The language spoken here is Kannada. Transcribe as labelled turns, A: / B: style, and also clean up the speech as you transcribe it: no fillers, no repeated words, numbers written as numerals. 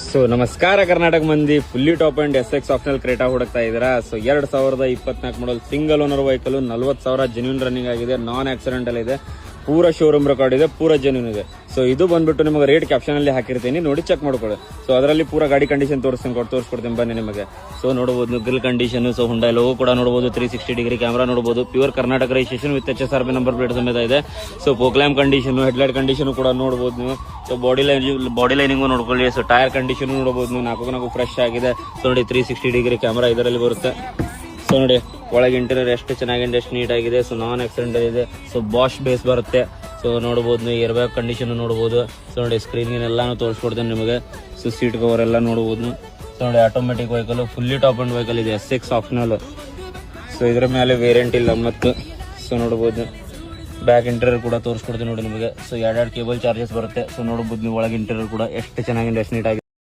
A: ಸೊ ನಮಸ್ಕಾರ ಕರ್ನಾಟಕ ಮಂದಿ, fully top and SX optional Creta ಹುಡುಕ್ತಾ ಇದ್ದೀರಾ? So 2024 model single owner vehicle, 40,000 genuine running ಆಗಿದೆ, ನಾನ್ ಆಕ್ಸಿಡೆಂಟಲ್ ಇದೆ, ಪೂರಾ ಶೋರೂಮ್ ರೆಕಾರ್ಡ್ ಇದೆ, ಪೂರಾ ಜೆನ್ಯೂನ್ ಇದೆ. ಸೊ ಇದು ಬಂದ್ಬಿಟ್ಟು ನಿಮಗೆ ರೇಟ್ ಕ್ಯಾಪ್ಷನ್ ಅಲ್ಲಿ ಹಾಕಿರ್ತೀನಿ, ನೋಡಿ ಚೆಕ್ ಮಾಡ್ಕೊಳ್ಳಿ. ಸೊ ಅದರಲ್ಲಿ ಪೂರಾ ಗಾಡಿ ಕಂಡೀಷನ್ ತೋರಿಸ್ಕೊಡ್ತೀನಿ ಬನ್ನಿ ನಿಮಗೆ. ಸೊ ನೋಡಬಹುದು grill condition, so Hyundai logo ಕೂಡ ನೋಡಬಹುದು, 360 ಡಿಗ್ರಿ ಕ್ಯಾಮೆರಾ ನೋಡಬಹುದು, pure Karnataka registration with HSRB number plate ಸಮೇತ ಇದೆ. ಸೊ ಪೋಕ್ಲಾಮ್ ಕಂಡೀಷನ್, ಹೆಡ್ಲೈಟ್ ಕಂಡೀಷನ್ ಕೂಡ ನೋಡಬಹುದು ನೀವು. ಸೊ ಬಾಡಿ ಲೈನಿಂಗು ನೋಡ್ಕೊಳ್ಳಿ. ಸೊ ಟೈರ್ ಕಂಡೀಷನ್ ನೋಡಬಹುದು ನೀವು, ನಾಲ್ಕು ಫ್ರೆಶ್ ಆಗಿದೆ. ಸೊ ನೋಡಿ 360 ಡಿಗ್ರಿ ಕ್ಯಾಮೆರಾ ಇದರಲ್ಲಿ ಬರುತ್ತೆ. ಸೊ ನೋಡಿ ಒಳಗೆ ಇಂಟೀರಿಯರ್ ಎಷ್ಟು ಚೆನ್ನಾಗಿದೆ, ಎಷ್ಟು ನೀಟ್ ಆಗಿದೆ. ಸೊ ನಾನ್ ಆಕ್ಸಿಡೆಂಟಲ್ ಇದೆ. ಸೊ ಬಾಷ್ ಬೇಸ್ ಬರುತ್ತೆ. ಸೊ ನೋಡಬಹುದು ನೀವು, ಏರ್ ಬ್ಯಾಗ್ ಕಂಡೀಷನ್ ನೋಡಬಹುದು. ಸೊ ನೋಡಿ ಸ್ಕ್ರೀನ್ ಎಲ್ಲಾನು ತೋರಿಸ್ಕೊಡ್ತೇನೆ ನಿಮಗೆ. ಸೊ ಸೀಟ್ ಕವರ್ ಎಲ್ಲ ನೋಡಬಹುದು. ಸೊ ನೋಡಿ automatic vehicle, fully top and vehicle ಇದೆ, SX ಆಪ್ಷನಲ್. ಸೊ ಇದರ ಮೇಲೆ ವೇರಿಯಂಟ್ ಇಲ್ಲ ಮತ್ತು. ಸೊ ನೋಡಬಹುದು ಬ್ಯಾಕ್ ಇಂಟೀರಿಯರ್ ಕೂಡ ತೋರಿಸ್ಕೊಡ್ತೀನಿ ನೋಡಿ ನಿಮಗೆ. ಸೊ 2 ಕೇಬಲ್ ಚಾರ್ಜಸ್ ಬರುತ್ತೆ. ಸೊ ನೋಡಬಹುದು ನೀವು ಒಳಗೆ ಇಂಟೀರಿಯರ್ ಕೂಡ ಎಷ್ಟು ಚೆನ್ನಾಗಿದೆ, ಎಷ್ಟು ನೀಟ್ ಆಗಿದೆ.